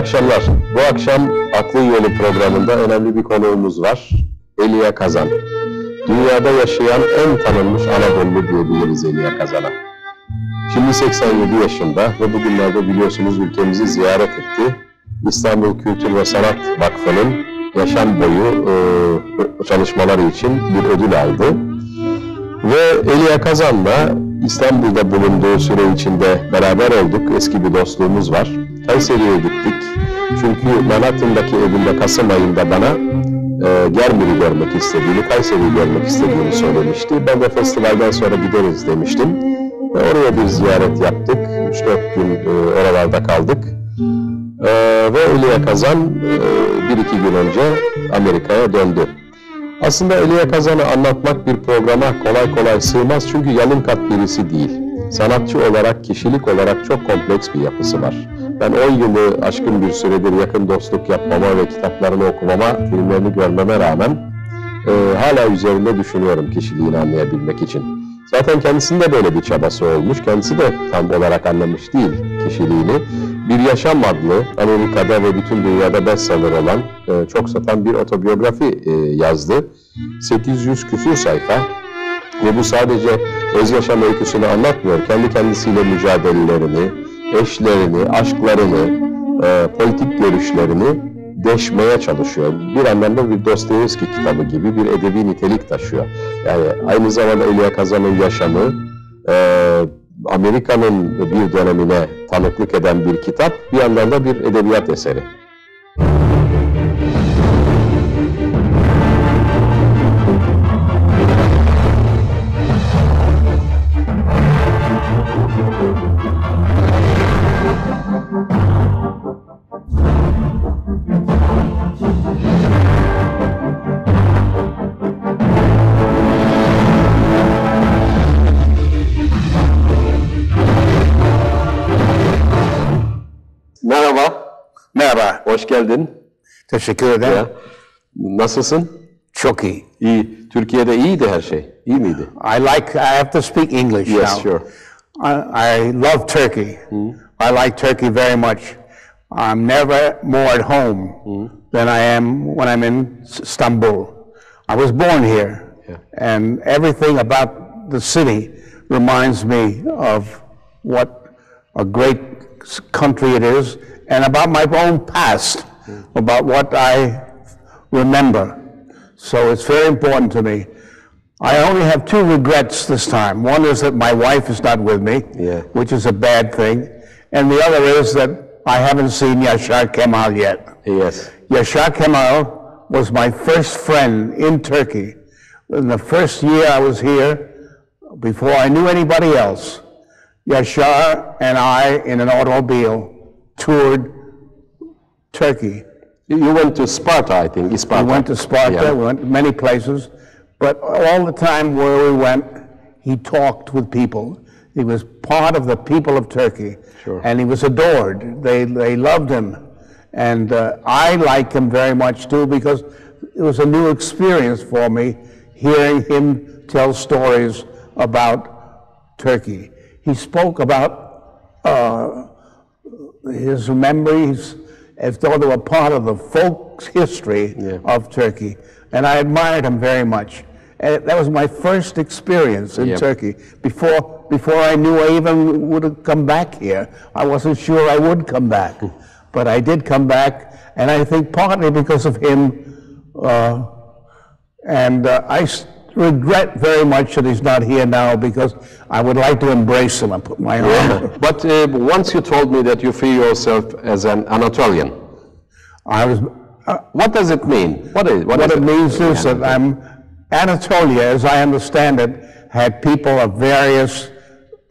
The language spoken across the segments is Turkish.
akşamlar. Bu akşam Aklın Yolu programında önemli bir konuğumuz var. Elia Kazan. Dünyada yaşayan en tanınmış Anadolu diyebiliriz Elia Kazan'a. Şimdi 87 yaşında ve bugünlerde biliyorsunuz ülkemizi ziyaret etti. İstanbul Kültür ve Sanat Vakfı'nın yaşam boyu çalışmaları için bir ödül aldı. Ve Elia Kazan'la İstanbul'da bulunduğu süre içinde beraber olduk. Eski bir dostluğumuz var. Kayseri'ye gittik. Çünkü Manhattan'daki evinde Kasım ayında bana Germir'i görmek istediğini, Kayseri'yi görmek istediğini söylemişti. Ben de festivalden sonra gideriz demiştim. Ve oraya bir ziyaret yaptık. 3-4 gün oralarda kaldık. Ve Elia Kazan 1-2 gün önce Amerika'ya döndü. Aslında Elia Kazan'ı anlatmak bir programa kolay kolay sığmaz çünkü yalın kat birisi değil. Sanatçı olarak, kişilik olarak çok kompleks bir yapısı var. Ben 10 yılı aşkın bir süredir yakın dostluk yapmama ve kitaplarını okumama, filmlerini görmeme rağmen hala üzerinde düşünüyorum kişiliğini anlayabilmek için. Zaten kendisinde böyle bir çabası olmuş, kendisi de tam olarak anlamış değil kişiliğini. Bir Yaşam adlı Amerika'da ve bütün dünyada bestseller olan çok satan bir otobiyografi yazdı. 800 küsur sayfa ve bu sadece öz yaşam öyküsünü anlatmıyor. Kendi kendisiyle mücadelelerini, eşlerini, aşklarını, politik görüşlerini deşmeye çalışıyor. Bir anlamda bir Dostoyevski kitabı gibi bir edebi nitelik taşıyor. Yani aynı zamanda Elia Kazan'ın yaşamı, Amerika'nın bir dönemine tanıklık eden bir kitap, bir yandan da bir edebiyat eseri. Merhaba. Merhaba. Hoş geldin. Teşekkür ederim. Ya. Nasılsın? Çok iyi. İyi. Türkiye'de iyiydi her şey. İyi miydi? I have to speak English Yes, now. sure. I love Turkey. I like Turkey very much. I'm never more at home than I am when I'm in Istanbul. I was born here, and everything about the city reminds me of what a great country it is, and about my own past, about what I remember. So it's very important to me. I only have two regrets this time. One is that my wife is not with me, which is a bad thing, and the other is that I haven't seen Yaşar Kemal yet. Yes. Yaşar Kemal was my first friend in Turkey. In the first year I was here, before I knew anybody else, Yaşar and I, in an automobile, toured Turkey. You went to Sparta, I think. Sparta. We went to Sparta, we went to many places, but all the time where we went, he talked with people. He was part of the people of Turkey, and he was adored. They loved him, and I like him very much too because it was a new experience for me hearing him tell stories about Turkey. He spoke about his memories as though they were part of the folk history of Turkey. And I admired him very much. And that was my first experience in Turkey. Before I knew I even would have come back here, I wasn't sure I would come back. But I did come back, and I think partly because of him, I regret very much that he's not here now because I would like to embrace him and put my arm. But once you told me that you feel yourself as an Anatolian. I was. What does it mean? What it means is that Anatolia, as I understand it, had people of various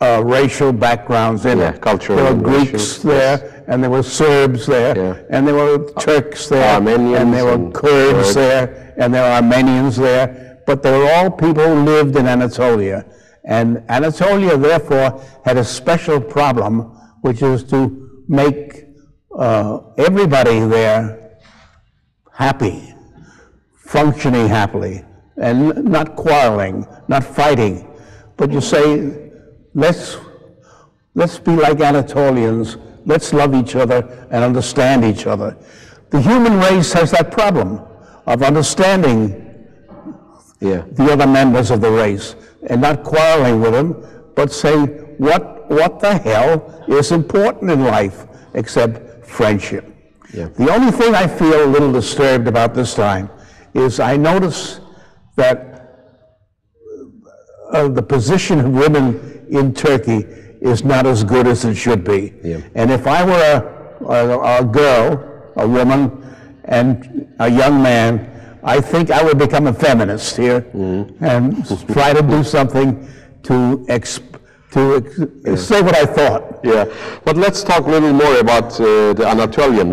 racial backgrounds in it. Cultural. There were Greeks there, and there were Serbs there, and there were Turks there, Armenians, and there were Kurds there, and there were Armenians there. But they were all people who lived in Anatolia. And Anatolia, therefore, had a special problem, which is to make everybody there happy, functioning happily, and not quarreling, not fighting. But you say, let's be like Anatolians, let's love each other and understand each other. The human race has that problem of understanding the other members of the race and not quarreling with them, but saying, what the hell is important in life except friendship? Yeah. The only thing I feel a little disturbed about this time is I notice that the position of women in Turkey is not as good as it should be. Yeah. And if I were a girl, a woman, and a young man, I think I would become a feminist here and try to do something to say what I thought. Yeah, but let's talk a little more about the Anatolian.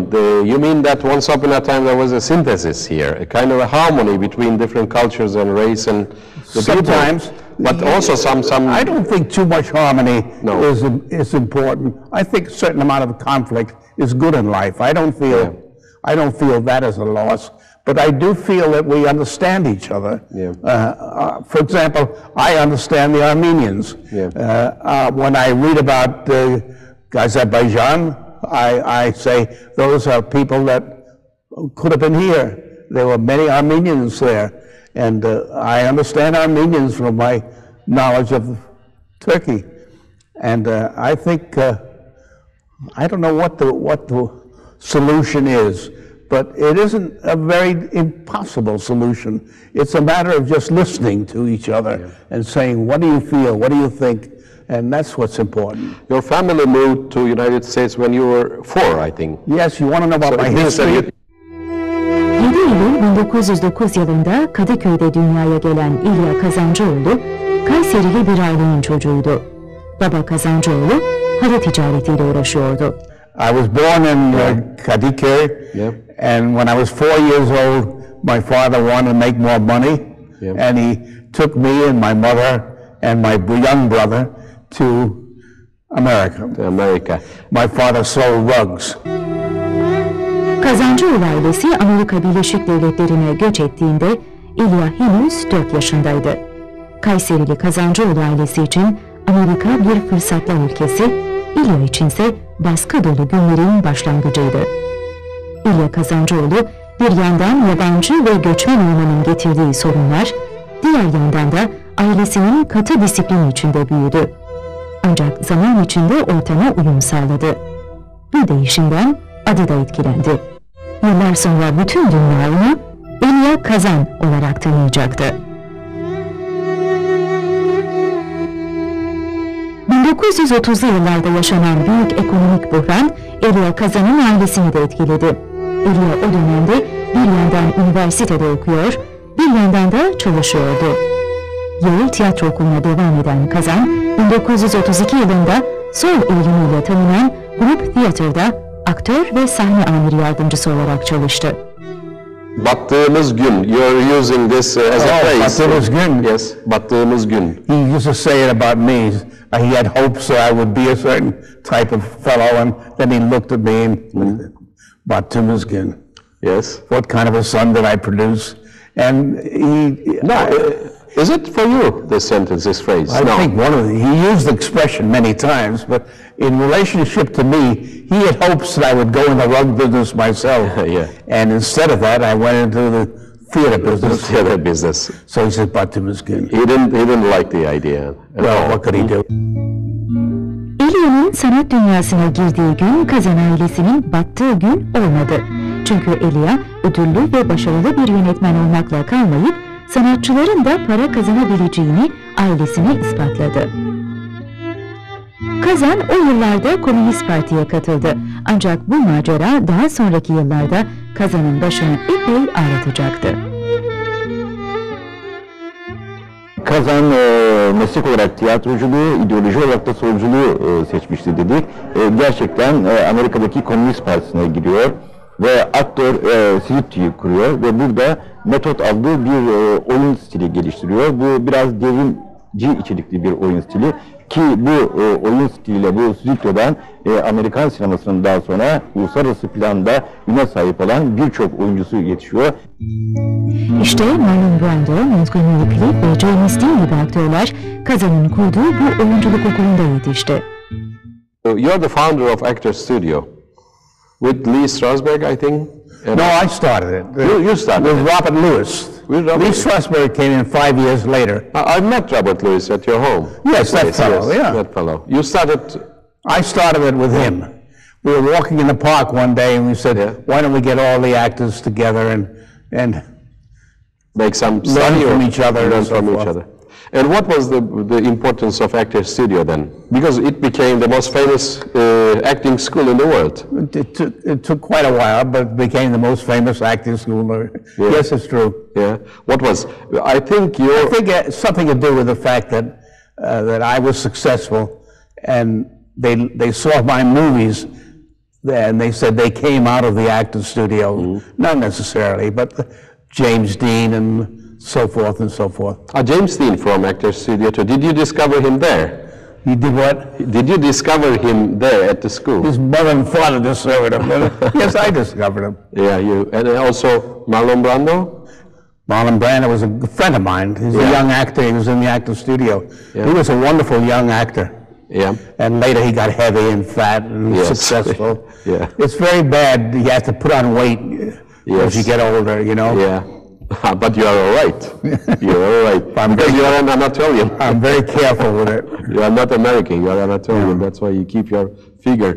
You mean that once upon a time there was a synthesis here, a kind of a harmony between different cultures and race and the sometimes, people, but also some. I don't think too much harmony is important. I think a certain amount of conflict is good in life. I don't feel that as a loss. But I do feel that we understand each other. Yeah. For example, I understand the Armenians. Yeah. When I read about Azerbaijan, I say those are people that could have been here. There were many Armenians there. And I understand Armenians from my knowledge of Turkey. And I think, I don't know what the solution is. But it isn't a very impossible solution. It's a matter of just listening to each other and saying, what do you feel, what do you think? And that's what's important. Your family moved to the United States when you were 4, I think. Yes, you want to know about my history? 7 Eylül 1909 yılında Kadıköy'de dünyaya gelen İlyas Kazancıoğlu, Kayserili bir ailenin çocuğuydu. Baba Kazancıoğlu, halı ticaretiyle uğraşıyordu. I was born in Kadıköy, and when I was 4 years old, my father wanted to make more money, and he took me and my mother and my young brother to America. My father sold rugs. Kazancıoğlu ailesi Amerika Birleşik Devletleri'ne göç ettiğinde İlyas henüz 4 yaşındaydı. Kayserili Kazancıoğlu ailesi için Amerika bir fırsatlar ülkesi, İlyas içinse baskı dolu günlerin başlangıcıydı. İlyas Kazancıoğlu bir yandan yabancı ve göçmen olmanın getirdiği sorunlar, diğer yandan da ailesinin katı disiplin içinde büyüdü. Ancak zaman içinde ortama uyum sağladı. Bu değişimden adı da etkilendi. Yıllar sonra bütün dünya onu Elia Kazan olarak tanıyacaktı. 1930'lu yıllarda yaşanan büyük ekonomik buhran Elia Kazan'ın ailesini de etkiledi. Elia o dönemde bir yandan üniversitede okuyor, bir yandan da çalışıyordu. Yale Tiyatro Okulu'na devam eden Kazan, 1932 yılında sol eğilimiyle tanınan Grup Theater'da aktör ve sahne amiri yardımcısı olarak çalıştı. Battığımız gün, you're using this as a phrase. Battığımız gün. Yes, battığımız gün. He used to say it about me. He had hopes that I would be a certain type of fellow, and then he looked at me and battığımız gün. Yes. What kind of a son did I produce? And is it for you, this sentence, this phrase? I think he used the expression many times, but in relationship to me, he had hopes that I would go in the rug business myself. And instead of that, I went into the theater business. So he said, battığımız gün. He didn't like the idea. Well, what could he do? Elia'nın sanat dünyasına girdiği gün Kazan ailesinin battığı gün olmadı. Çünkü Elia ödüllü ve başarılı bir yönetmen olmakla kalmayıp sanatçıların da para kazanabileceğini ailesine ispatladı. Kazan o yıllarda Komünist Parti'ye katıldı. Ancak bu macera daha sonraki yıllarda Kazan'ın başını epey ağrıtacaktı. Kazan meslek olarak tiyatroculuğu, ideoloji olarak da solculuğu seçmişti dedik. Gerçekten Amerika'daki Komünist Partisi'ne giriyor ve aktör Silipti'yi kuruyor ve burada metot adlı bir oyun stili geliştiriyor. Bu biraz devrimci içerikli bir oyun stili ki bu oyun stiliyle bu Silipti'den Amerikan sinemasının daha sonra uluslararası planda üne sahip olan birçok oyuncusu yetişiyor. İşte Marlon Brando, Montgomery Clift ve Joe Mistin gibi aktörler Kazan'ın kurduğu bu oyunculuk okulunda yetişti. So you're the founder of Actors Studio with Lee Strasberg, I think. No, I started it. You started with it. Robert Lewis. With Robert Lee Strasberg came in 5 years later. I met Robert Lewis at your home. Yes, that fellow, yeah. That fellow. You started... I started it with him. We were walking in the park one day and we said, why don't we get all the actors together and make some learn from each other. Learn from each other. And what was the importance of Actors Studio then? Because it became the most famous acting school in the world. It took quite a while, but it became the most famous acting school. Yeah. Yes, it's true. Yeah. What was? I think it had something to do with the fact that that I was successful, and they saw my movies, and they said they came out of the Actors Studio. Not necessarily, but James Dean and so forth and so forth. James Dean from Actors Studio too. Did you discover him there? You did what? Did you discover him there at the school? His mother and father discovered him. Yes, I discovered him. Yeah, you. And also Marlon Brando? Marlon Brando was a friend of mine. He's a young actor. He was in the Actors Studio. Yeah. He was a wonderful young actor. Yeah. And later he got heavy and fat and successful. Yeah. It's very bad. You have to put on weight as you get older, you know? Yeah. But you are all right. You're all right. Because you are an Anatolian. I'm very careful with it. You are not American, you are Anatolian. Yeah. That's why you keep your figure.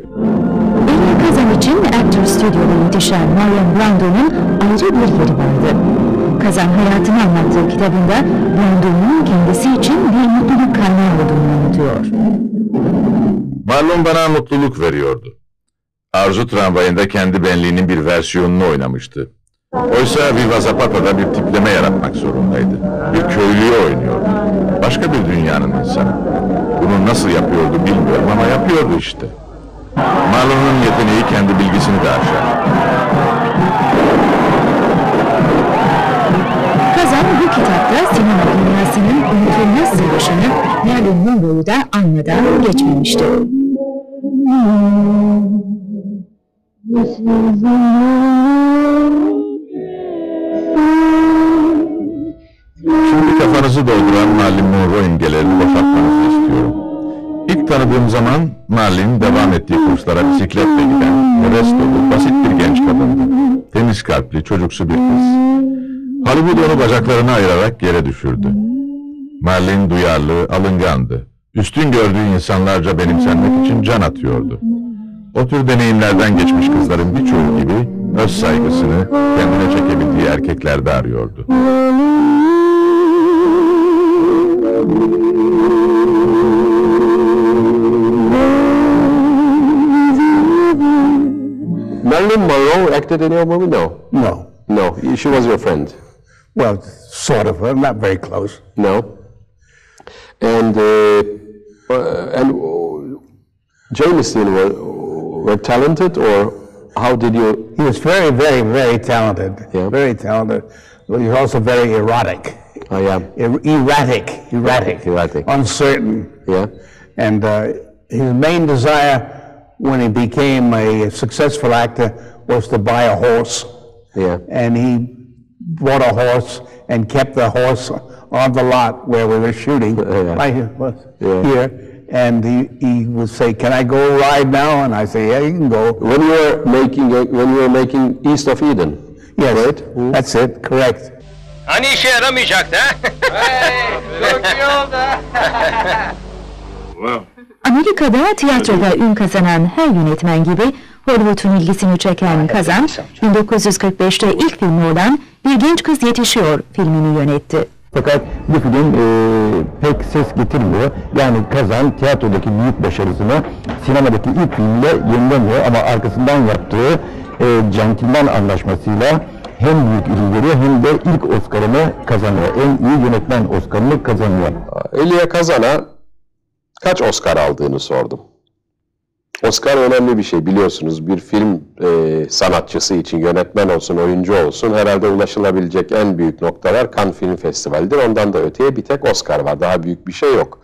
Elia Kazan için Actors Studio'da yetişen Marlon Brando'nun ayrı bir yeri vardı. Kazan hayatını anlattığı kitabında Brando'nun kendisi için bir mutluluk kaynağı olduğunu anlatıyor. Marlon bana mutluluk veriyordu. Arzu Tramvayı'nda kendi benliğinin bir versiyonunu oynamıştı. Oysa Viva Zapata'da bir tipleme yaratmak zorundaydı. Bir köylüyü oynuyordu. Başka bir dünyanın insanı. Bunu nasıl yapıyordu bilmiyorum ama yapıyordu işte. Marlon'un yeteneği kendi bilgisini de aşar. Kazan bu kitapta sinema dünyasının unutulmaz savaşını Marilyn Monroe'yu da anmadan geçmemişti. Şimdi kafanızı dolduran Marilyn Monroe imgelerini boşaltmanızı istiyorum. İlk tanıdığım zaman Marilyn devam ettiği kurslara bisikletle giden, heves dolu, basit bir genç kadındı. Temiz kalpli, çocuksu bir kız. Hollywood onu bacaklarına ayırarak yere düşürdü. Marilyn duyarlı, alıngandı. Üstün gördüğü insanlarca benimsenmek için can atıyordu. O tür deneyimlerden geçmiş kızların birçoğu gibi öz saygısını kendine çekebildiği erkeklerde arıyordu. Marilyn Monroe acted in your movie? No. No. No, she was your friend. Well, sort of. Not very close. No. And James Dean were talented, or how did you? He was very, very, very talented. Yeah. Very talented. But he was also very erotic. Oh yeah. Erratic. Uncertain. Yeah. And his main desire when he became a successful actor was to buy a horse. Yeah. And he bought a horse and kept the horse on the lot where we were shooting. Right here. And he would say, "Can I go ride now?" And I say, "Yeah, you can go." When you were making East of Eden. Yes, right? That's it. Correct. Hani işe yaramayacaktı ha? Çok iyi oldu. Amerika'da tiyatroda ün kazanan her yönetmen gibi Hollywood'un ilgisini çeken Kazan, 1945'te ilk filmi olan Bir Genç Kız Yetişiyor filmini yönetti. Fakat bu film pek ses getirmiyor. Yani Kazan tiyatrodaki büyük başarısını sinemadaki ilk filmle yenilemiyor ama arkasından yaptığı Centilmen Anlaşması'yla hem büyük ödülleri hem de ilk Oscar'ını kazanıyor. En iyi yönetmen Oscar'ını kazanıyor. Elia Kazan'a kaç Oscar aldığını sordum. Oscar önemli bir şey biliyorsunuz. Bir film sanatçısı için yönetmen olsun, oyuncu olsun herhalde ulaşılabilecek en büyük noktalar Cannes Film Festivali'dir. Ondan da öteye bir tek Oscar var. Daha büyük bir şey yok.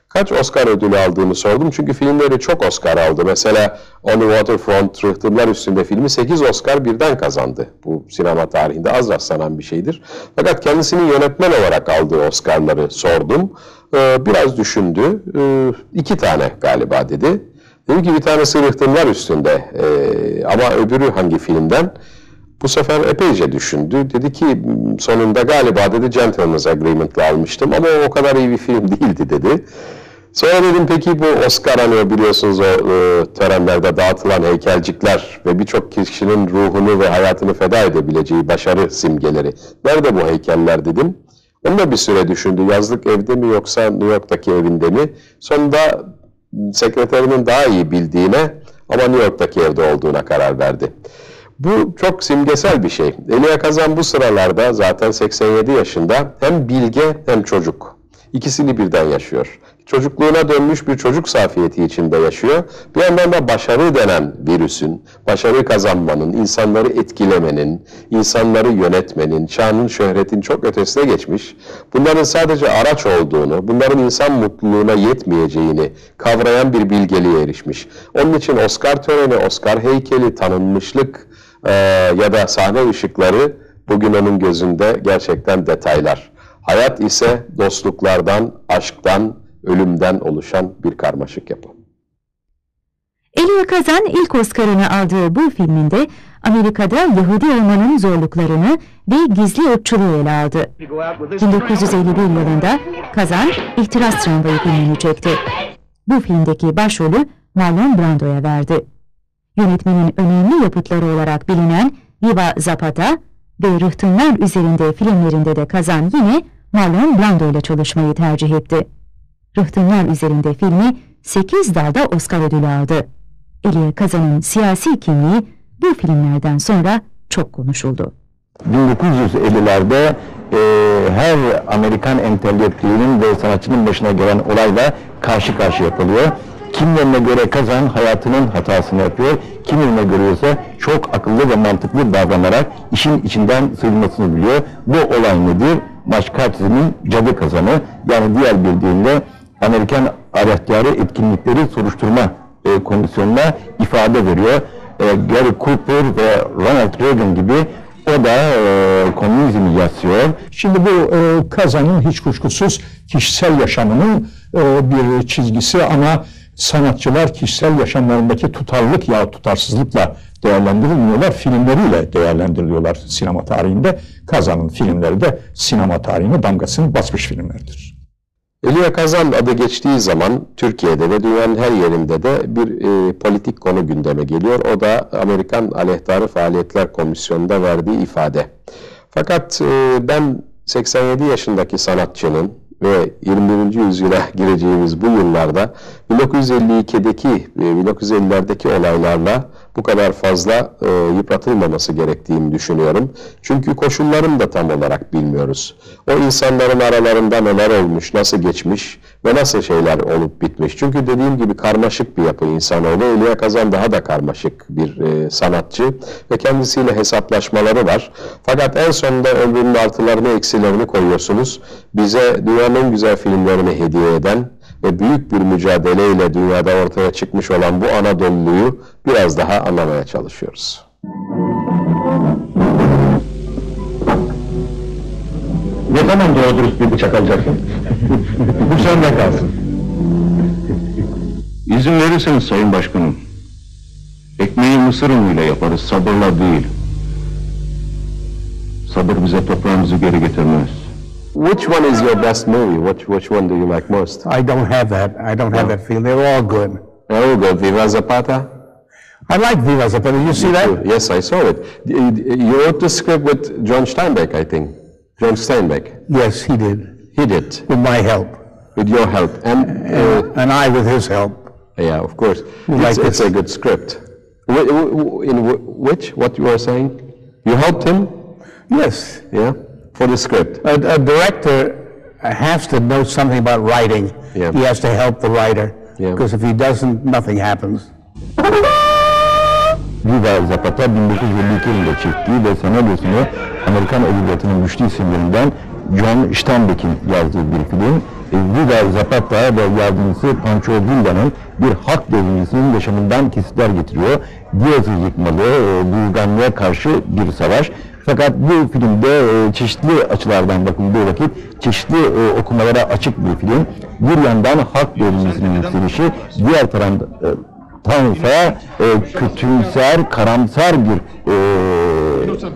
Kaç Oscar ödülü aldığını sordum. Çünkü filmleri çok Oscar aldı. Mesela On the Waterfront, Rıhtımlar Üstünde filmi 8 Oscar birden kazandı. Bu sinema tarihinde az rastlanan bir şeydir. Fakat kendisinin yönetmen olarak aldığı Oscar'ları sordum. Biraz düşündü. 2 tane galiba dedi. Dedi ki bir tanesi Rıhtımlar Üstünde ama öbürü hangi filmden? Bu sefer epeyce düşündü. Dedi ki sonunda galiba dedi Gentleman's Agreement'la almıştım ama o kadar iyi bir film değildi dedi. Sonra dedim peki bu Oscar hani biliyorsunuz o törenlerde dağıtılan heykelcikler ve birçok kişinin ruhunu ve hayatını feda edebileceği başarı simgeleri. Nerede bu heykeller dedim. Onunla bir süre düşündü. Yazlık evde mi yoksa New York'taki evinde mi? Sonunda sekreterinin daha iyi bildiğine ama New York'taki evde olduğuna karar verdi. Bu çok simgesel bir şey. Elia Kazan bu sıralarda zaten 87 yaşında hem bilge hem çocuk. İkisini birden yaşıyor. Çocukluğuna dönmüş bir çocuk safiyeti içinde yaşıyor. Bir yandan da başarı denen virüsün, başarı kazanmanın, insanları etkilemenin, insanları yönetmenin, şanın, şöhretin çok ötesine geçmiş. Bunların sadece araç olduğunu, bunların insan mutluluğuna yetmeyeceğini kavrayan bir bilgeliğe erişmiş. Onun için Oscar töreni, Oscar heykeli, tanınmışlık ya da sahne ışıkları bugün onun gözünde gerçekten detaylar. Hayat ise dostluklardan, aşktan, ölümden oluşan bir karmaşık yapı. Elia Kazan ilk Oscar'ını aldığı bu filminde Amerika'da Yahudi olmanın zorluklarını ve gizli ırkçılığı ele aldı. 1951 yılında Kazan İhtiras Tramvayı filmini çekti. Bu filmdeki başrolü Marlon Brando'ya verdi. Yönetmenin önemli yapıtları olarak bilinen Viva Zapata ve Rıhtımlar Üzerinde filmlerinde de Kazan yine Marlon Brando ile çalışmayı tercih etti. Rıhtımlar Üzerinde filmi 8 dalda Oscar ödülü aldı. Elia Kazan'ın siyasi kimliği bu filmlerden sonra çok konuşuldu. 1950'lerde her Amerikan entelektüelinin ve sanatçının başına gelen olayla karşı karşıya yapılıyor. Kimilerine göre Kazan hayatının hatasını yapıyor, kimilerine göre ise çok akıllı ve mantıklı davranarak işin içinden sıyrılmasını biliyor. Bu olay nedir? Başkati'nin cadı kazanı, yani diğer bildiğinle Amerikan Aleyhtarı Etkinlikleri Soruşturma Komisyonu'na ifade veriyor. Gary Cooper ve Ronald Reagan gibi o da komünizmi yazıyor. Şimdi bu Kazan'ın hiç kuşkusuz kişisel yaşamının bir çizgisi ama sanatçılar kişisel yaşamlarındaki tutarlılık ya tutarsızlıkla değerlendirilmiyorlar, filmleriyle değerlendiriliyorlar sinema tarihinde. Kazan'ın filmleri de sinema tarihine damgasını basmış filmlerdir. Elia Kazan adı geçtiği zaman Türkiye'de ve dünyanın her yerinde de bir politik konu gündeme geliyor. O da Amerikan Aleyhtarı Faaliyetler Komisyonu'nda verdiği ifade. Fakat ben 87 yaşındaki sanatçının ve 21. yüzyıla gireceğimiz bu yıllarda 1952'deki olaylarla bu kadar fazla yıpratılmaması gerektiğini düşünüyorum. Çünkü koşullarını da tam olarak bilmiyoruz. O insanların aralarında neler olmuş, nasıl geçmiş ve nasıl şeyler olup bitmiş. Çünkü dediğim gibi karmaşık bir yapı insanoğlu. Elia Kazan daha da karmaşık bir sanatçı ve kendisiyle hesaplaşmaları var. Fakat en sonunda ömrünün artılarını, eksilerini koyuyorsunuz. Bize dünyanın en güzel filmlerini hediye eden ve büyük bir mücadeleyle dünyada ortaya çıkmış olan bu Anadolu'yu biraz daha anlamaya çalışıyoruz. Ne zaman doğru dürüst bir bıçak alacaksın? Bu sende kalsın. İzin verirseniz Sayın Başkanım. Ekmeği mısır unuyla yaparız, sabırla değil. Sabır bize toprağımızı geri getirmez. Which one is your best movie? Which one do you like most? I don't have that. I don't have that feeling. They're all good. They're all good. Viva Zapata? I like Viva Zapata. Did you see that? Yes, I saw it. You wrote the script with John Steinbeck, I think. John Steinbeck. Yes, he did. He did. With my help. With your help. And I with his help. Yeah, of course. It's a good script. In which? What you were saying? You helped him? Yes. Yeah? For the script. A director has to know something about writing. Yeah. He has to help the writer. Yeah. Because if he doesn't, nothing happens. Viva Zapata 1952 yılında çektiği ve senaryosunu Amerikan edebiyatının güçlü isimlerinden John Steinbeck'in yazdığı bir film. Viva Zapata ve yardımcısı Pancho Villa'nın bir halk devrimcisinin yaşamından kesitler getiriyor. Diaz'ı yıkmalı, burganlığa karşı bir savaş. Fakat bu filmde çeşitli açılardan bakıldığı vakit çeşitli okumalara açık bir film. Bir yandan halk devrimcisinin yükselişi, diğer Tansa kötümser, karamsar bir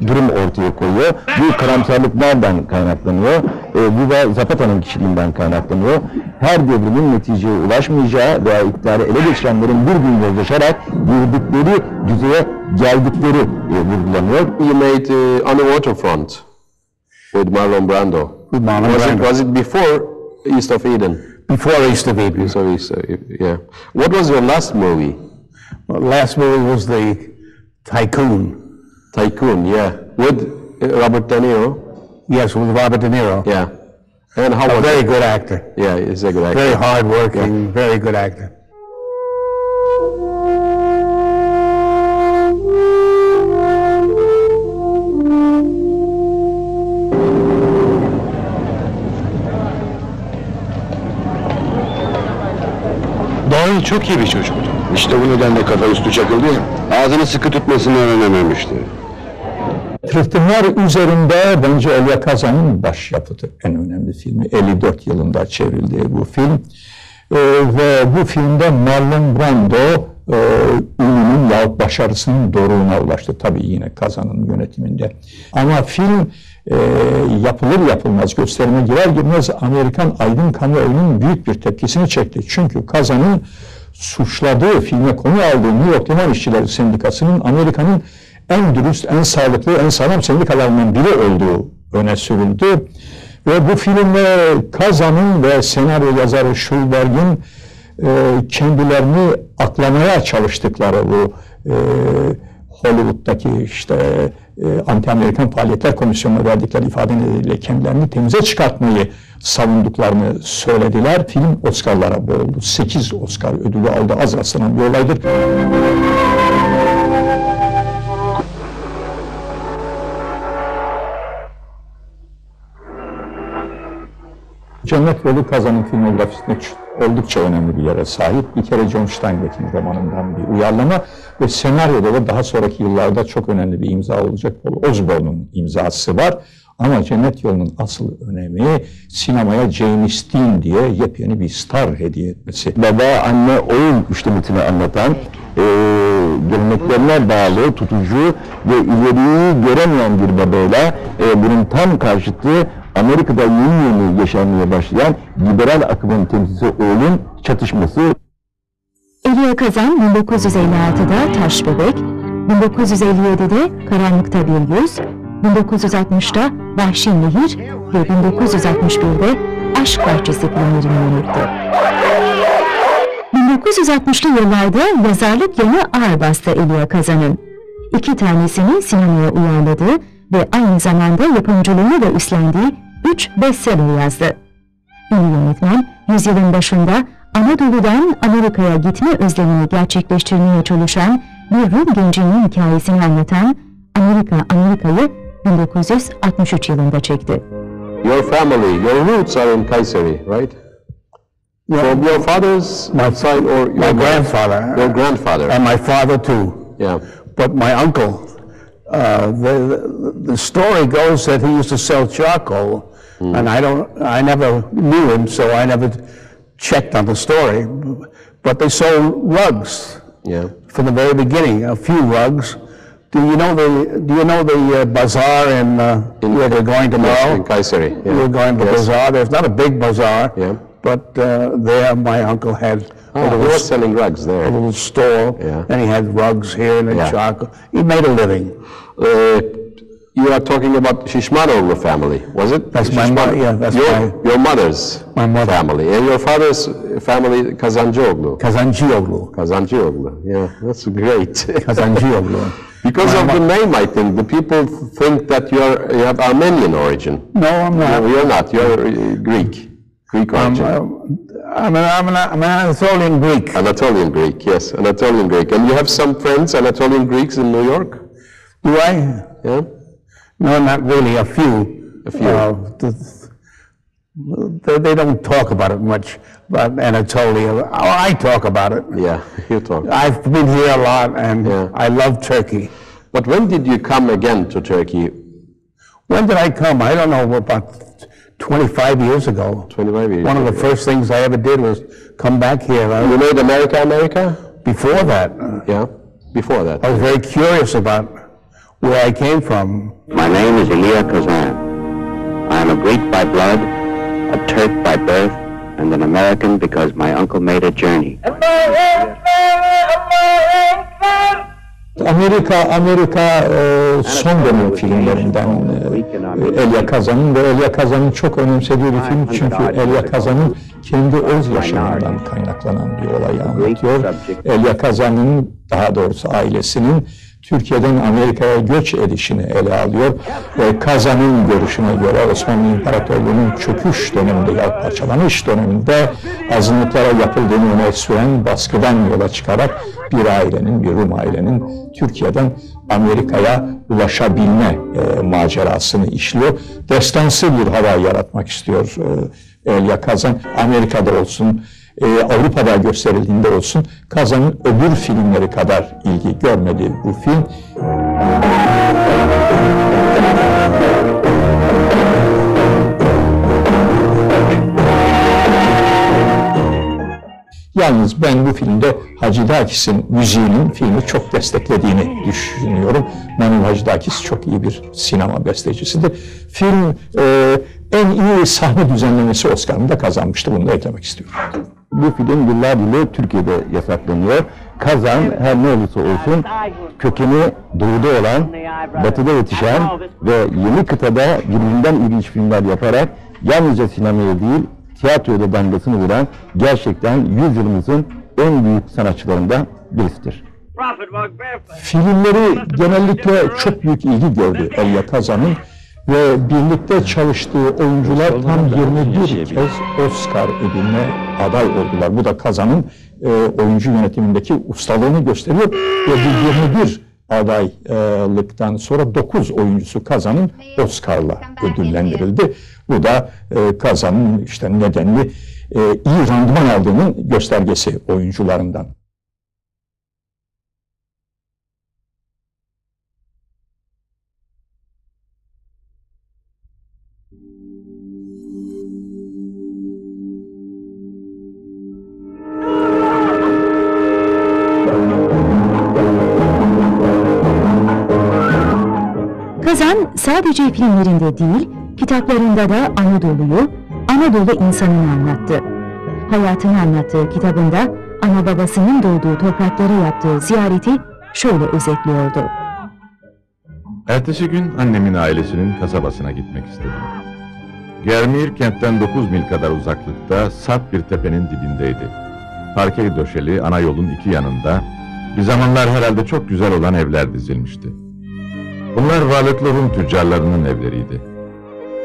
durum ortaya koyuyor. Bu karamsarlık nereden kaynaklanıyor? Bu da Zapata'nın kişiliğinden kaynaklanıyor. Her devrinin neticeye ulaşmayacağı veya iktidarı ele geçirenlerin bir gün yozlaşarak girdikleri düzeye geldikleri vurgulanıyor. You made On the Waterfront with Marlon Brando. With Marlon Brando. Was it before East of Eden? Before East of Eden. Yeah. What was your last movie? Well, last movie was the Tycoon. Tycoon, yeah. With Robert De Niro? Yes, with Robert De Niro. Yeah. And how A was very it? good actor. Yeah, he's a good actor. Very hard-working, very good actor. Doğum çok iyi bir çocuktu. İşte bu nedenle kafa üstü çakıldı ya. Ağzını sıkı tutmasını öğrenememişti. Tırtımlar üzerinde bence Elia Kazan'ın başyapıtı, en önemli filmi. 54 yılında çevrildiği bu film. Ve bu filmde Marlon Brando ününün yahut başarısının doruğuna ulaştı. Tabii yine Kazan'ın yönetiminde. Ama film yapılır yapılmaz, gösterime girer girmez Amerikan aydın kamuoyunun büyük bir tepkisini çekti. Çünkü Kazan'ın suçladığı, filme konu aldığı New York Liman İşçileri Sendikası'nın Amerika'nın en dürüst, en sağlıklı, en sağlam sendikalarından biri olduğu öne sürüldü. Ve bu filmde Kazan'ın ve senaryo yazarı Schulberg'in kendilerini aklamaya çalıştıkları bu Hollywood'daki işte Anti-Amerikan Faaliyetler Komisyonu'na verdikleri ifade nedeniyle kendilerini temize çıkartmayı savunduklarını söylediler. Film Oscar'lara boğuldu. 8 Oscar ödülü aldı. Az rastlanan bir olaydır. Cennet Yolu Kazan'ın filmografisinde oldukça önemli bir yere sahip. Bir kere John Steinbeck'in romanından bir uyarlama ve senaryoda da daha sonraki yıllarda çok önemli bir imza olacak Paul Osborne'un imzası var. Ama Cennet Yolu'nun asıl önemi sinemaya James Dean diye yepyeni bir star hediye etmesi. Baba, anne, oğul müştemitini anlatan, geleneklerine bağlı, tutucu ve ileriyi göremeyen bir babayla bunun tam karşıtı Amerika'da yeni yaşanmaya başlayan liberal akımın temsilcisi oğlun çatışması. Elia Kazan 1956'da Taş Bebek, 1957'de Karanlıkta Bir Yüz, 1960'da Vahşi Nehir ve 1961'de Aşk Bahçesi filmlerini yönetti. 1960'lı yıllarda yazarlık yanı ağır bastı Elia Kazan'ın. 2 tanesini sinemaya uyarladığı ve aynı zamanda yapımcılığını da üstlendiği 3 bestseller yazdı. Ünlü yönetmen, yüzyılın başında Anadolu'dan Amerika'ya gitme özlemini gerçekleştirmeye çalışan bir Rum gencinin hikayesini anlatan Amerika'yı 1963 yılında çekti. Your family, your roots are in Kayseri, right? From your father's side or your My grandfather. Your grandfather. And my father too. Yeah. But my uncle, the story goes that he used to sell charcoal, and I never knew him, so I never checked on the story. But they sold rugs. Yeah. From the very beginning, a few rugs. Do you know the bazaar where they're going tomorrow? In Kayseri. Yeah. We're going to the bazaar. There's not a big bazaar. Yeah. But there, my uncle had he was selling rugs there. A little store, Yeah. and he had rugs here and Yeah. charcoal. He made a living. You are talking about Shishmanoğlu family, was it? That's my mother. Yeah, that's your mother's my mother. family, and your father's family, Kazancıoğlu. Kazancıoğlu. Kazancıoğlu. Yeah, that's great. Kazancıoğlu. Because of the name, I think the people think that you have Armenian origin. No, I'm not. No, you're not. You're Greek origin. I'm an Anatolian Greek. Anatolian Greek, yes, Anatolian Greek. And you have some friends, Anatolian Greeks in New York? Do I? Yeah? No, not really. A few. A few. They don't talk about it much, but Anatolia. I talk about it. Yeah, you talk. I've been here a lot, and Yeah. I love Turkey. But when did you come again to Turkey? When did I come? I don't know, about 25 years ago. 25 years One of the ago. first things I ever did was come back here. You made America? before that, Yeah, before that. I was very curious about where I came from. My name is Elia Kazan. I am a Greek by blood, a Turk by birth, and an American because my uncle made a journey. Amerika son dönem filmlerinden Elia Kazan'ın ve Elia Kazan'ın çok önemsediği bir film, çünkü Elia Kazan'ın kendi öz yaşamından kaynaklanan bir olayı anlatıyor. Elia Kazan'ın, daha doğrusu ailesinin Türkiye'den Amerika'ya göç edişini ele alıyor. Kazan'ın görüşüne göre Osmanlı İmparatorluğu'nun çöküş döneminde, ya parçalanış döneminde azınlıklara yapıldığını öne süren baskıdan yola çıkarak bir ailenin, bir Rum ailenin Türkiye'den Amerika'ya ulaşabilme macerasını işliyor. Destansı bir hava yaratmak istiyor Elia Kazan. Amerika'da olsun, Avrupa'da gösterildiğinde olsun, Kazan'ın öbür filmleri kadar ilgi görmediği bu film. Yalnız ben bu filmde Hacıdakis'in müziğinin filmi çok desteklediğini düşünüyorum. Manuel Hacıdakis çok iyi bir sinema bestecisidir. Film en iyi sahne düzenlemesi Oscar'ını da kazanmıştı. Bunu da eklemek istiyorum. Bu film yıllar yılı Türkiye'de yasaklanıyor. Kazan her ne olursa olsun kökeni doğuda olan, batıda yetişen ve yeni kıtada birbirinden ilginç filmler yaparak yalnızca sinemaya değil, tiyatroda damgasını vuran gerçekten yüzyılımızın en büyük sanatçılarından birisidir. Filmleri genellikle çok büyük ilgi gördü Elia Kazan'ın ve birlikte çalıştığı oyuncular tam 21 kez Oscar ödülüne aday oldular. Bu da Kazan'ın oyuncu yönetimindeki ustalığını gösteriyor ve bu 21 adaylıktan sonra 9 oyuncusu Kazan'ın Oscar'la ödüllendirildi. Bu da Kazan'ın işte nedenli iyi randıman aldığının göstergesi oyuncularından. Kazan sadece filmlerinde değil, kitaplarında da Anadolu'yu, Anadolu insanını anlattı. Hayatını anlattığı kitabında ana babasının doğduğu topraklara yaptığı ziyareti şöyle özetliyordu. Ertesi gün annemin ailesinin kasabasına gitmek istedim. Germir kentten 9 mil kadar uzaklıkta sap bir tepenin dibindeydi. Parke döşeli ana yolun iki yanında bir zamanlar herhalde çok güzel olan evler dizilmişti. Bunlar varlıklı Rum tüccarlarının evleriydi.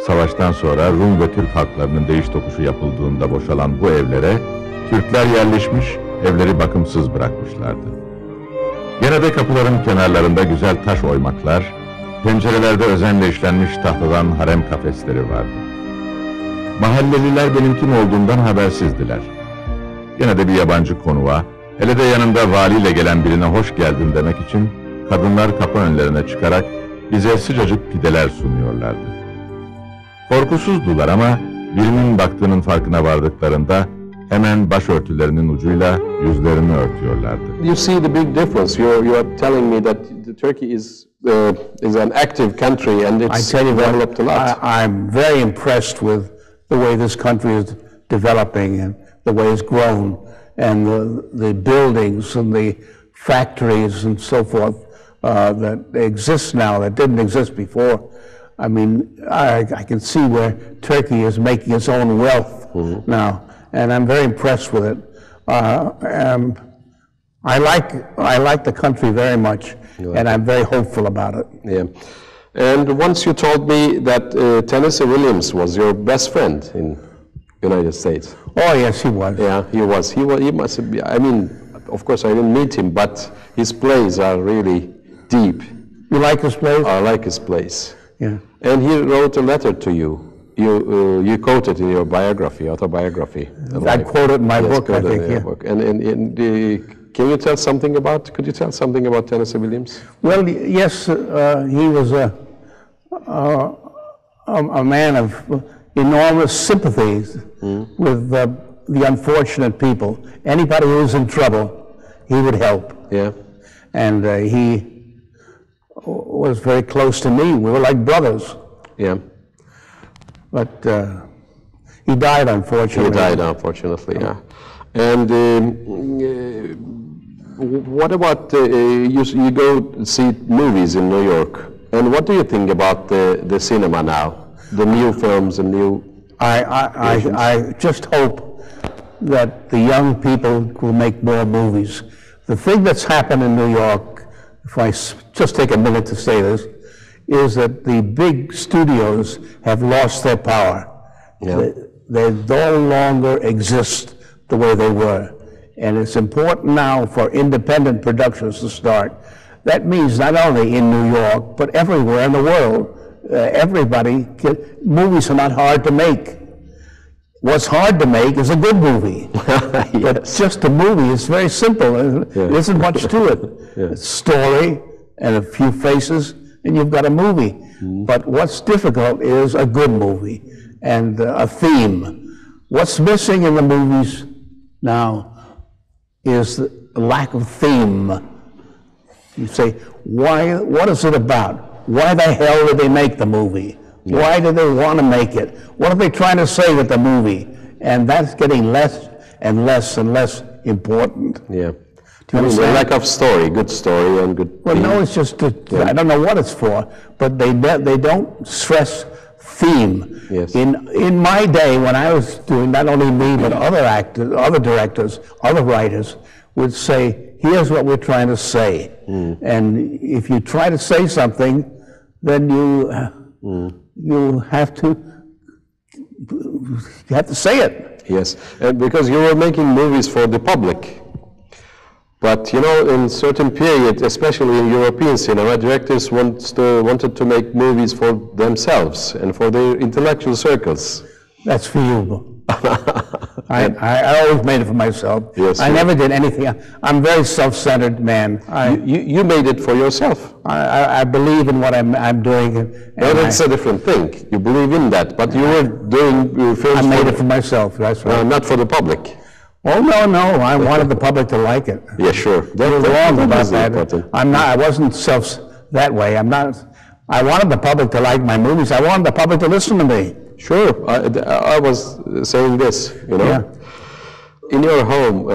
Savaştan sonra Rum ve Türk halklarının değiş tokuşu yapıldığında boşalan bu evlere Türkler yerleşmiş, evleri bakımsız bırakmışlardı. Gene de kapıların kenarlarında güzel taş oymaklar, pencerelerde özenle işlenmiş tahtadan harem kafesleri vardı. Mahalleliler benim kim olduğumdan habersizdiler. Gene de bir yabancı konuğa, hele de yanında valiyle gelen birine hoş geldin demek için kadınlar kapı önlerine çıkarak bize sıcacık pideler sunuyorlardı. Korkusuzdular ama birinin baktığının farkına vardıklarında hemen başörtülerinin ucuyla yüzlerini örtüyorlardı. You see the big difference. You are telling me that Turkey is an active country and it's developed a lot. I'm very impressed with the way this country is developing and the way it's grown and the buildings and the factories and so forth that exist now that didn't exist before. I mean, I can see where Turkey is making its own wealth now, and I'm very impressed with it. I like the country very much, and I'm very hopeful about it. Yeah. And once you told me that Tennessee Williams was your best friend in United States. Oh yes, he was. Yeah, he was. He must have been. I mean, of course, I didn't meet him, but his plays are really deep. You like his plays? I like his plays. Yeah. And he wrote a letter to you. You quoted in your biography, autobiography. I quoted in my book, I think. Yeah. Book. And can you tell something about? Could you tell something about Tennessee Williams? Well, yes, he was a man of enormous sympathies with the unfortunate people. Anybody who was in trouble, he would help. Yeah. And he was very close to me. We were like brothers. Yeah. But he died, unfortunately. He died, unfortunately, yeah. And what about, you go see movies in New York, and what do you think about the cinema now? The new films and new... I just hope that the young people will make more movies. The thing that's happened in New York, if I just take a minute to say this, is that the big studios have lost their power. Yeah. They no longer exist the way they were. And it's important now for independent productions to start. That means not only in New York, but everywhere in the world. Movies are not hard to make. What's hard to make is a good movie. Yes. But just a movie is very simple. There isn't much to it. Yeah. It's a story and a few faces, and you've got a movie. Mm-hmm. But what's difficult is a good movie and a theme. What's missing in the movies now is the lack of theme. You say, why? What is it about? Why the hell did they make the movie? Yeah. Why do they want to make it? What are they trying to say with the movie? And that's getting less and less and less important. Yeah. Do you The understand? lack of story, good story and good... Well, no, it's just, I don't know what it's for, but they don't stress theme. Yes. In my day, when I was doing, not only me, but other actors, other directors, other writers would say, here's what we're trying to say. And if you try to say something, then you have to say it. Yes, because you were making movies for the public. But you know, in certain period, especially in European cinema, directors wanted to make movies for themselves and for their intellectual circles. That's for you. I always made it for myself. Yes, I never did anything. I'm a very self-centered man. You made it for yourself. I believe in what I'm doing. Well, that's a different thing. You believe in that, but you were doing films. I made it for myself. That's right. Not for the public. Oh no! I wanted the public to like it. Yeah, sure. You're wrong about that. I wasn't that way. I'm not. I wanted the public to like my movies. I wanted the public to listen to me. Sure. I was saying this, you know. Yeah. In your home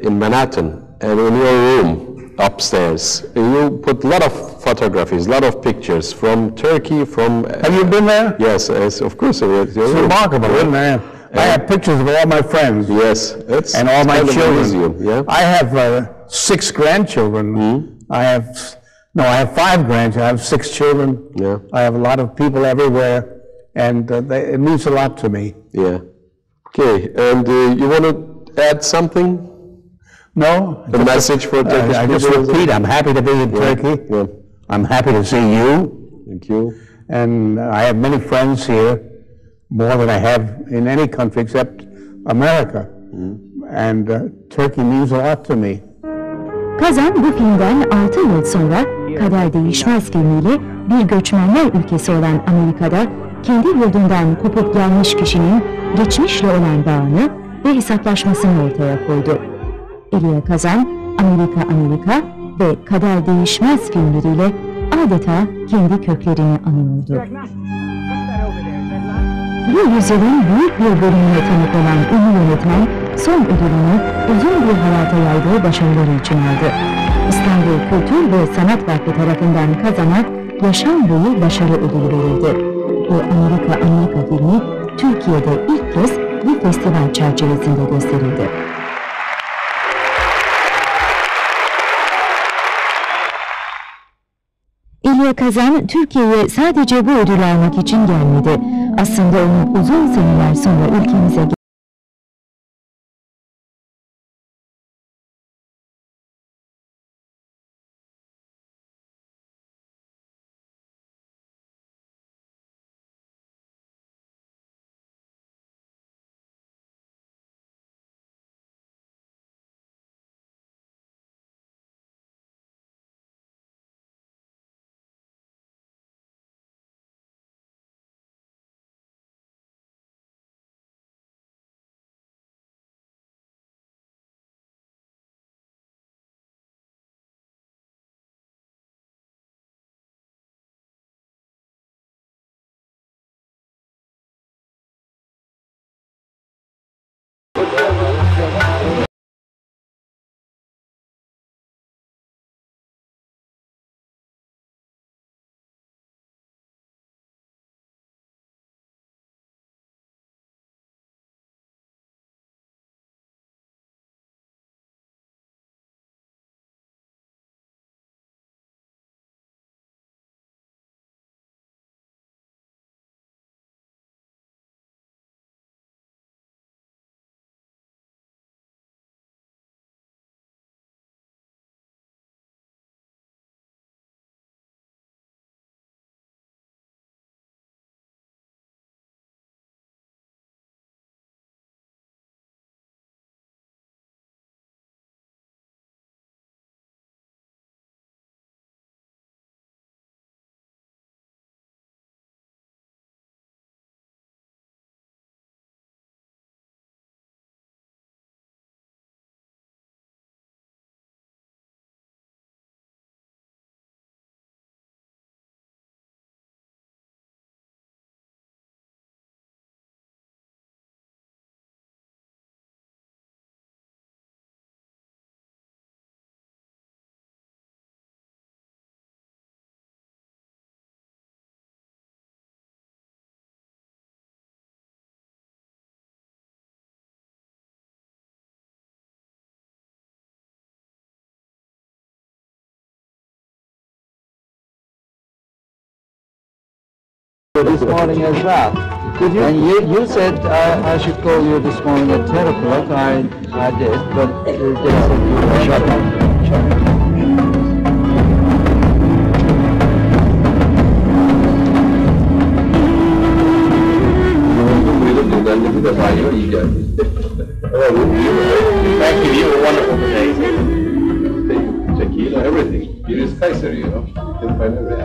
in Manhattan and in your room upstairs, you put a lot of photographies, a lot of pictures from Turkey, from... Have you been there? Yes, of course. It's remarkable, isn't it? I have pictures of all my friends. Yes. And all my children. Museum, yeah? I have 6 grandchildren. I have 5 grandchildren. I have 6 children. Yeah. I have a lot of people everywhere, and it means a lot to me. Yeah. Okay, and you want to add something? No. The message for Turkish I just people? repeat, I'm happy to be in Turkey. Yeah. I'm happy to see you. Thank you. And I have many friends here, more than I have in any country except America. And Turkey means a lot to me. Kazan bu filmden 6 yıl sonra Kader Değişmez filmiyle bir göçmenler ülkesi olan Amerika'da kendi yurdundan kopup gelmiş kişinin geçmişle olan bağını ve hesaplaşmasını ortaya koydu. Elia Kazan, Amerika ve Kader Değişmez filmleriyle adeta kendi köklerini anıyordu. Bu yüzyılın büyük bir bölümüne tanık olan ünlü yönetmen, son ödülünü uzun bir hayata yaydığı başarıları için aldı. İstanbul Kültür ve Sanat Vakfı tarafından Kazan'a yaşam boyu başarı ödülü verildi. Ve Amerika filmi Türkiye'de ilk kez bir festival çerçevesinde gösterildi. Elia Kazan, Türkiye'ye sadece bu ödülü almak için gelmedi. Aslında onu uzun seneler sonra ülkemize this morning as well. And you said I should call you this morning at 10 o'clock. I did, but they said you were shut up. Thank you. You were wonderful today. Tequila, everything. It is Kayseri, you know. You can find everything.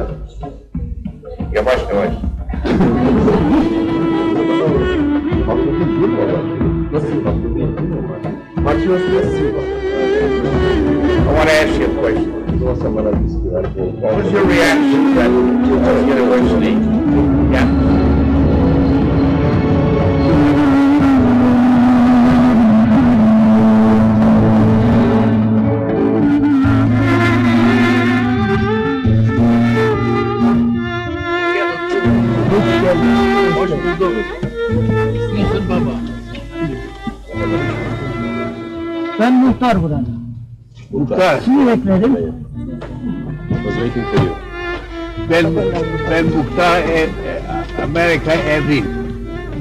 Yavaş yavaş. Maç nasıl? I want to ask you a question. What's your reaction to that university? Yeah. Ben muhtar buranın. Muhtar. Kimi bekledim? Ben muhtar Amerika evliyim.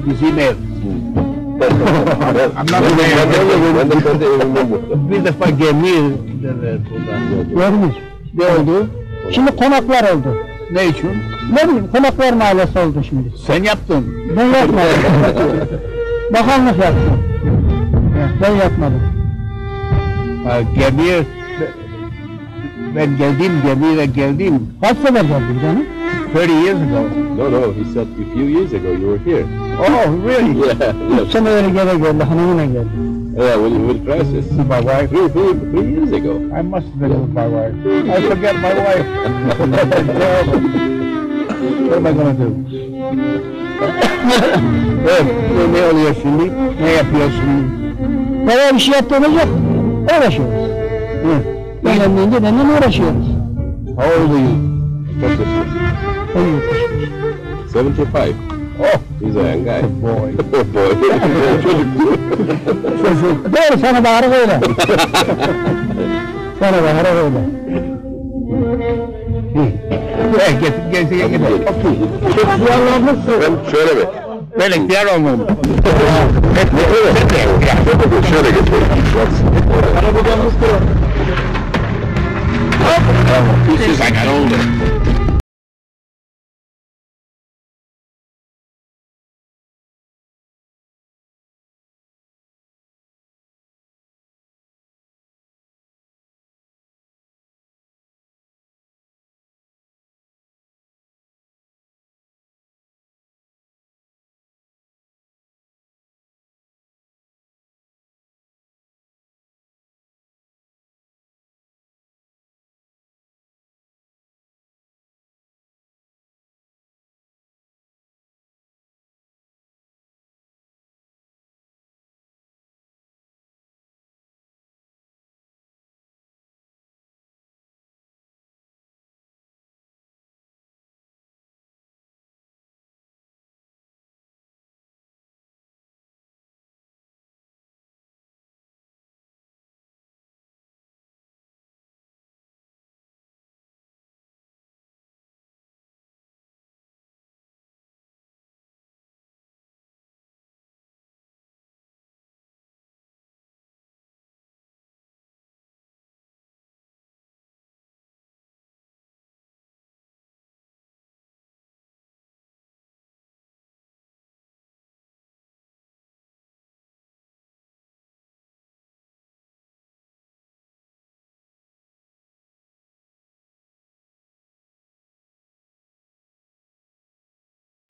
Bizim ev. Ben de evimde muhtar. Bir defa gemi derler burada. Görmüş. Ne oldu? Şimdi konaklar oldu. Ne için? Ne bileyim konaklar mahallesi oldu şimdi. Sen yaptın. Ben yapmadım. Bakanlık yaptı. Ben yapmadım. Gemiye ben gemiyle geldim. Kaç sefer geldin canım? 30 years ago. No, he said a few years ago you were here. Oh, really? Yeah. 3 sene öyle geldi, hanımına geldi. Yeah, with crisis. My wife? 3 years ago. I must have been with my wife. I forget my wife. What am I going to do? Ne oluyor şimdi? Ne yapıyorsun? Böyle bir şey yaptığımız yok. Uğraşıyoruz. Ben evlenince benden uğraşıyoruz. How old are you? Kaç yaşındasın? 75. Oh, he's a young guy. Boy. Boy. Çocuk. Doğru, sana bağırık öyle. Sana bağırık öyle. Gel. Ben şöyle mi? Ben ihtiyar olmam. Şöyle getireyim. This is I got older.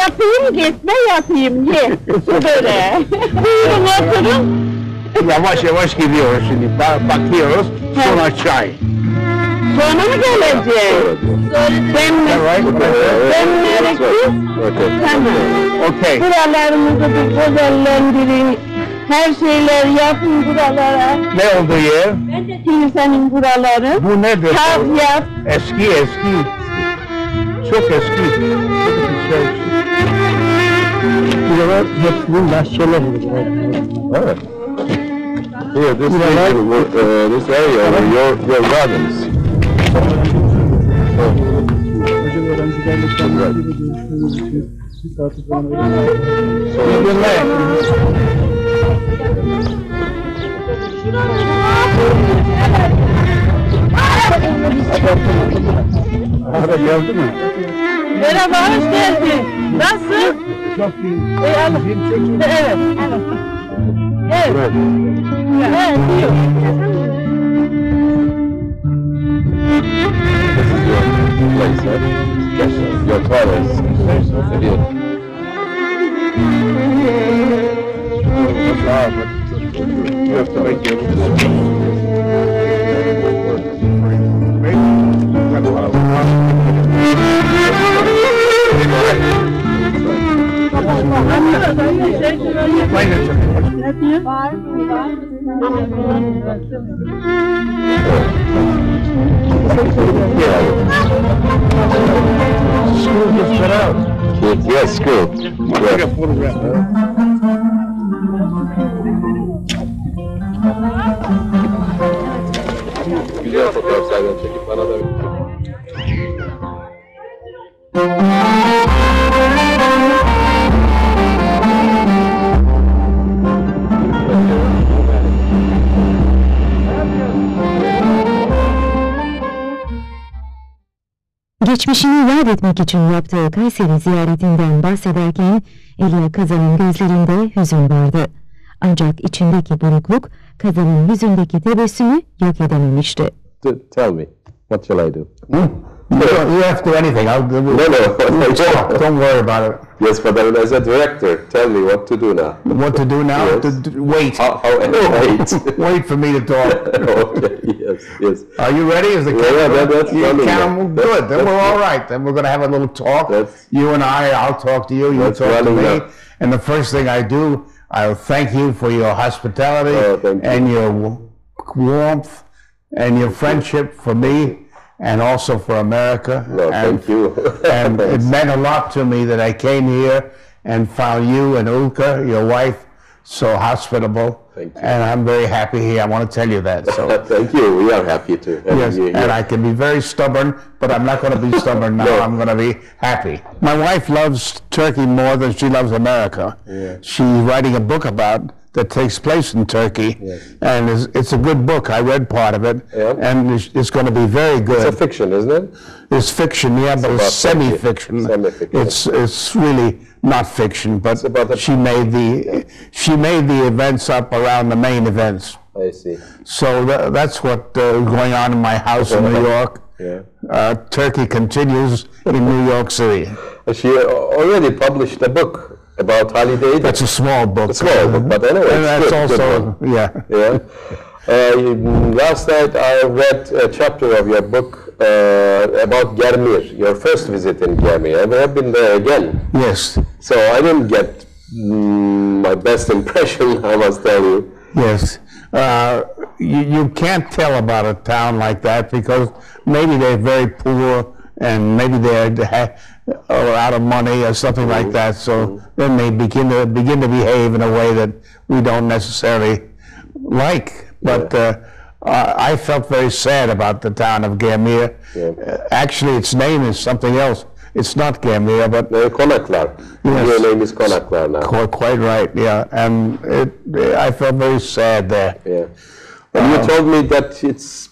Yapayım gitme yapayım ye. Böyle. Buyurun oturun. Yavaş gidiyoruz şimdi. Bakıyoruz. Sonra çay. Sonra mı geleceğiz? Demlerik biz. Tamam. Okay. Buralarımızı bir güzellendirin. Her şeyler yapın buralara. Ne oldu yer? Kilisenin buraları. Bu nedir? Kaz yap. Eski. Çok eski. Buralar hepsinin bahçeleri. Evet. Here, this area are your gardens. Hocam öğrencilerle kendisiyle görüşmemiz için Geldi mi? Merhaba, hoş geldin. Nasılsın? Çok iyi. Evet. Evet. Evet. Evet. Your toilets. You have to make your School just got out. Yes, school. Take a photograph. Güzel fotoğraflardan çekip bana da Geçmişini yad etmek için yaptığı Kayseri ziyaretinden bahsederken Elia Kazan'ın gözlerinde hüzün vardı. Ancak içindeki burukluk Kazan'ın yüzündeki tebessümü yok edememişti. Tell me, what shall I do? You have to do anything. I'll do No. talk. Don't worry about it. Yes, but as a director, tell me what to do now. What to do now? Yes. Wait. How wait? Wait for me to talk. Okay, yes. Are you ready? Is the camera? Yeah, that's running. Good. Then we're all right. Then we're going to have a little talk. You and I'll talk to you. You talk to me. And the first thing I do, I'll thank you for your hospitality and your warmth and your friendship for me. And also for America. No, thank you. And it meant a lot to me that I came here and found you and Ulka, your wife, so hospitable. Thank you. And I'm very happy here. I want to tell you that. So. Thank you. We are happy to have Yes, you here. and I can be very stubborn, but I'm not going to be stubborn now. No. I'm going to be happy. My wife loves Turkey more than she loves America. Yeah. She's writing a book that takes place in Turkey, and it's a good book. I read part of it, and it's going to be very good. It's a fiction, isn't it? It's fiction, but it's semi-fiction. It's really not fiction, but she made the events up around the main events. I see. So that's what is going on in my house in New York. Yeah. Turkey continues in New York City. She already published a book about holiday. That's a small book. A small book, but anyway, and that's good, also, Yeah. Last night I read a chapter of your book about Germir, your first visit in Germir. I have been there again. Yes. So I didn't get my best impression, I must tell you. Yes. You can't tell about a town like that because maybe they're very poor and maybe they're out of money or something like that. So then they begin to behave in a way that we don't necessarily like. But I felt very sad about the town of Germir. Actually, its name is something else. It's not Germir, but Konaklar. Yes. Your name is Konaklar now. Quite right. Yeah, and I felt very sad there. Yeah. And you told me that it's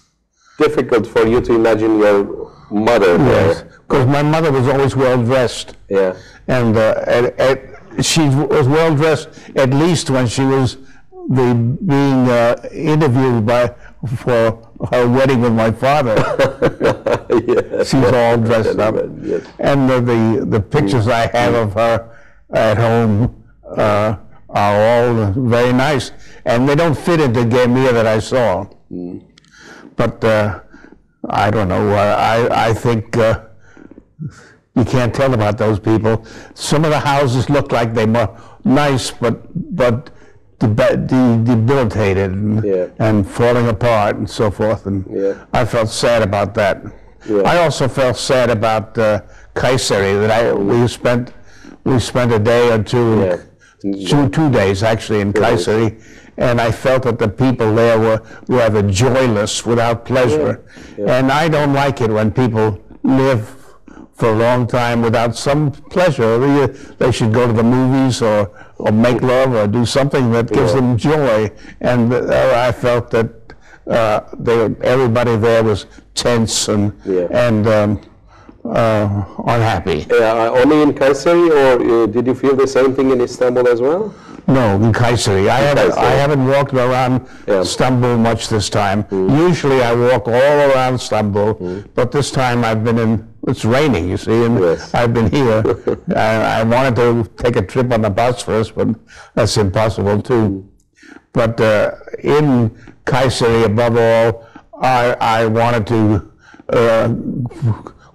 difficult for you to imagine your mother there. Because my mother was always well dressed. Yeah. And she was well dressed at least when she was being interviewed for her wedding with my father. Yes. She's all dressed up. Yes. And the pictures I have of her at home are all very nice. And they don't fit into Germir that I saw. But I don't know. I think you can't tell about those people. Some of the houses look like they were nice, but debilitated and falling apart and so forth. And I felt sad about that. I also felt sad about Kayseri. That we spent a day or two, 2 days actually in Kayseri. And I felt that the people there were rather joyless, without pleasure. And I don't like it when people live for a long time without some pleasure. They should go to the movies or make love or do something that gives them joy. And I felt that everybody there was tense and unhappy. Only in Kayseri, or did you feel the same thing in Istanbul as well? No, in Kayseri. I haven't walked around Istanbul much this time. Usually I walk all around Istanbul, but this time I've been in, it's raining, you see, and I've been here. I wanted to take a trip on the bus first, but that's impossible too. But in Kayseri, above all, I wanted to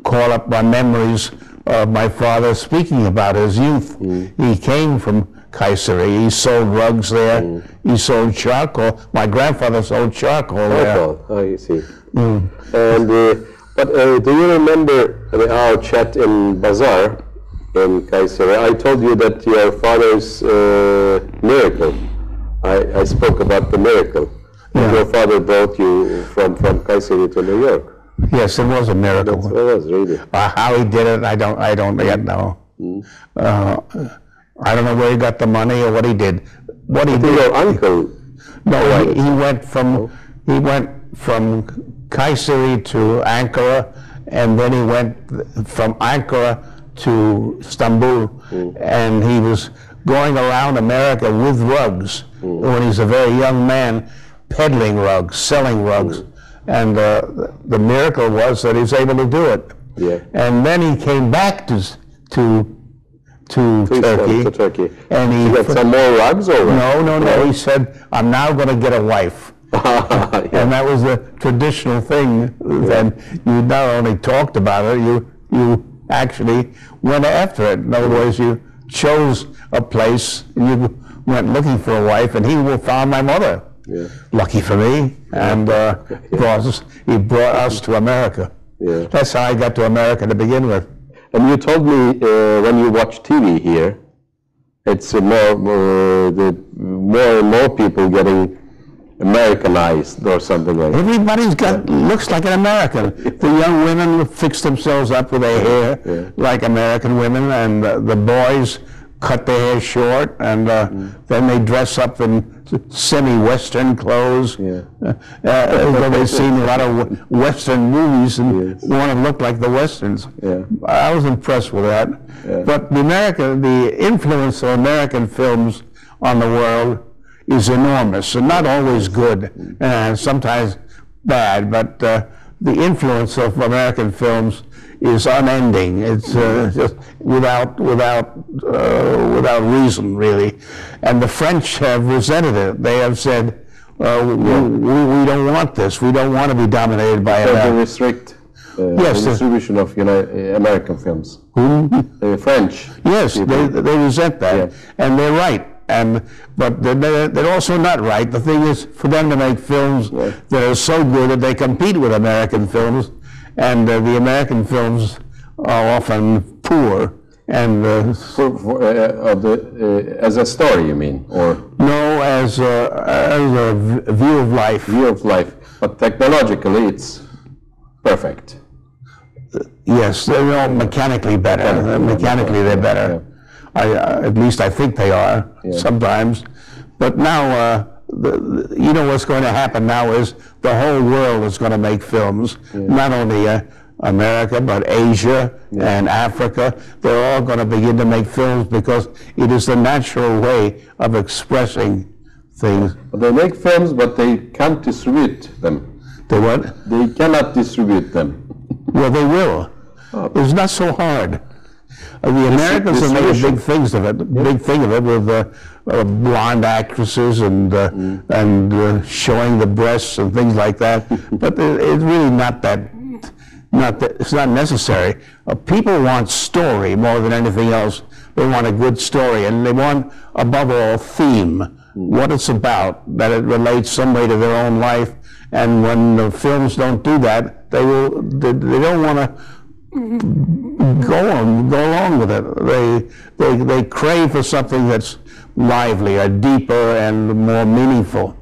call up my memories of my father speaking about his youth. He came from Kayseri. He sold rugs there. He sold charcoal. My grandfather sold charcoal there. Oh, you see. And but do you remember our chat in Bazaar in Kayseri? I told you that your father's miracle. I spoke about the miracle. Your father brought you from Kayseri to New York. Yes, it was a miracle. It was really. How he did it, I don't yet know. I don't know where he got the money or what he did. What he did? Your uncle. No, he went from Kayseri to Ankara, and then he went from Ankara to Istanbul, and he was going around America with rugs when he's a very young man, peddling rugs, selling rugs. And the miracle was that he was able to do it. And then he came back to Turkey. And he got some more rugs over? No. He said, I'm now going to get a wife. And that was the traditional thing. And you not only talked about it, you actually went after it. In other words, you chose a place, and you went looking for a wife, and he found my mother. Lucky for me, and he brought us to America. That's how I got to America to begin with. And you told me when you watch TV here, it's more and more people getting Americanized or something like that. Everybody's looks like an American. The young women fix themselves up with their hair like American women, and the boys cut their hair short, and then they dress up in semi-Western clothes. They've seen a lot of Western movies and want to look like the Westerns. I was impressed with that. But the influence of American films on the world is enormous, and not always good, and sometimes bad, but the influence of American films is unending. It's just without reason, really. And the French have resented it. They have said, we don't want this. We don't want to be dominated by America. They restrict the distribution of American films. The French. Yes, they resent that, and they're right. But they're also not right. The thing is for them to make films that are so good that they compete with American films, and the American films are often poor. And as a story, you mean, or no, as a view of life. View of life, but technologically, it's perfect. Yes, they're all mechanically better. Mechanically, they're better. At least I think they are sometimes. But now, you know what's going to happen now is the whole world is going to make films. Not only America, but Asia and Africa. They're all going to begin to make films because it is the natural way of expressing things. They make films, but they can't distribute them. They what? They cannot distribute them. Well, they will. It's not so hard. The Americans have made big things of it. Big thing of it with blonde actresses and showing the breasts and things like that. But it's really not that. It's not necessary. People want story more than anything else. They want a good story, and they want, above all, theme. What it's about, that it relates some way to their own life. And when the films don't do that, they don't want to go along with it. They crave for something that's livelier, deeper, and more meaningful,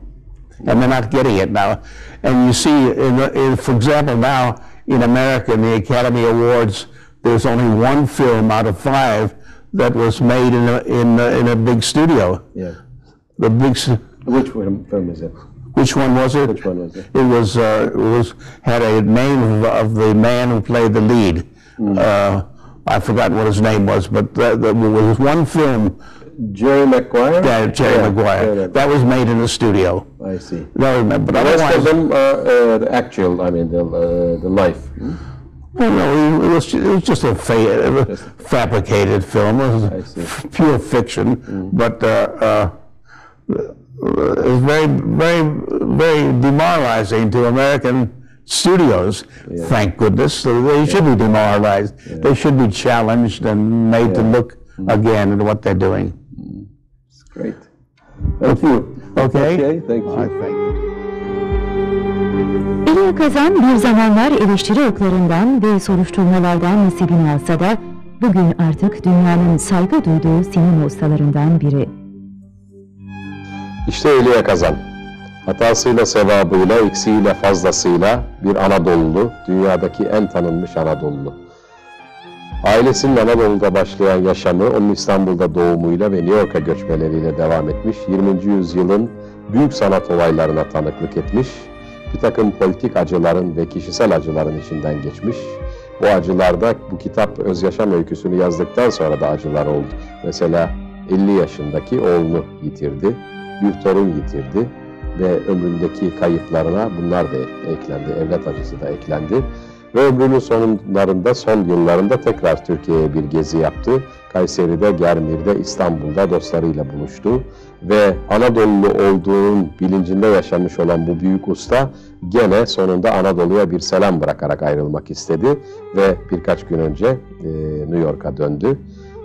and they're not getting it now. And you see, for example, now in America, in the Academy Awards, there's only one film out of 5 that was made in a big studio. Yeah. The big. Which film is it? Which one was it? Which one was it? It was had a name of the man who played the lead. I forgot what his name was, but there was one film. Jerry Maguire? Yeah, Jerry Maguire. That was made in the studio. I see. No, but the rest of otherwise, them the actual, I mean, the life. well, no, it was just a fabricated film. It was pure fiction, but it was very, very, very demoralizing to American studios. Yeah. Thank goodness. They should be demoralized. Yeah. They should be challenged and made to look again at what they're doing. It's great. Thank you. Okay. Okay, thank you. Thank you. Elia Kazan bir zamanlar eleştiri oklarından ve soruşturmalardan nasibini alsa da bugün artık dünyanın saygı duyduğu sinema ustalarından biri. İşte Elia Kazan. Hatasıyla, sevabıyla, eksiğiyle, fazlasıyla bir Anadolulu, dünyadaki en tanınmış Anadolulu. Ailesinin Anadolu'da başlayan yaşamı, onun İstanbul'da doğumuyla ve New York'a göçmeleriyle devam etmiş, 20. yüzyılın büyük sanat olaylarına tanıklık etmiş, bir takım politik acıların ve kişisel acıların içinden geçmiş. Bu acılarda bu kitap öz yaşam öyküsünü yazdıktan sonra da acılar oldu. Mesela 50 yaşındaki oğlunu yitirdi, bir torun yitirdi ve ömründeki kayıplarına bunlar da eklendi, evlat acısı da eklendi. Ve ömrünün sonlarında, son yıllarında tekrar Türkiye'ye bir gezi yaptı. Kayseri'de, Germir'de, İstanbul'da dostlarıyla buluştu. Ve Anadolulu olduğunun bilincinde yaşamış olan bu büyük usta gene sonunda Anadolu'ya bir selam bırakarak ayrılmak istedi. Ve birkaç gün önce New York'a döndü.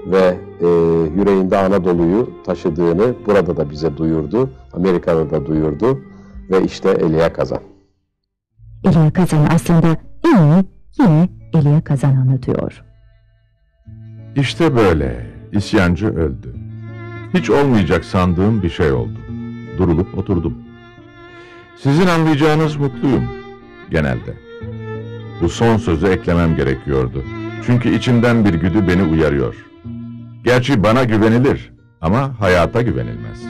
Ve yüreğinde Anadolu'yu taşıdığını burada da bize duyurdu. Amerika'da da duyurdu. Ve işte Elia Kazan. Elia Kazan aslında en iyi yine Elia Kazan anlatıyor. İşte böyle, isyancı öldü. Hiç olmayacak sandığım bir şey oldu. Durulup oturdum. Sizin anlayacağınız mutluyum, genelde. Bu son sözü eklemem gerekiyordu. Çünkü içimden bir güdü beni uyarıyor. Gerçi bana güvenilir ama hayata güvenilmez.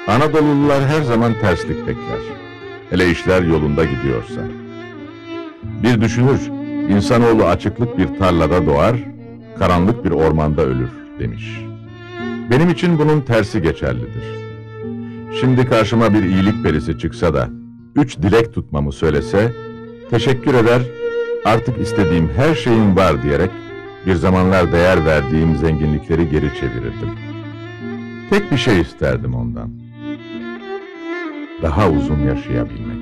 Anadoluliler her zaman terslik bekler. Hele işler yolunda gidiyorsa. Bir düşünür, insanoğlu açıklık bir tarlada doğar, karanlık bir ormanda ölür demiş. Benim için bunun tersi geçerlidir. Şimdi karşıma bir iyilik perisi çıksa da 3 dilek tutmamı söylese, teşekkür eder, artık istediğim her şeyim var diyerek bir zamanlar değer verdiğim zenginlikleri geri çevirirdim. Tek bir şey isterdim ondan. Daha uzun yaşayabilmek.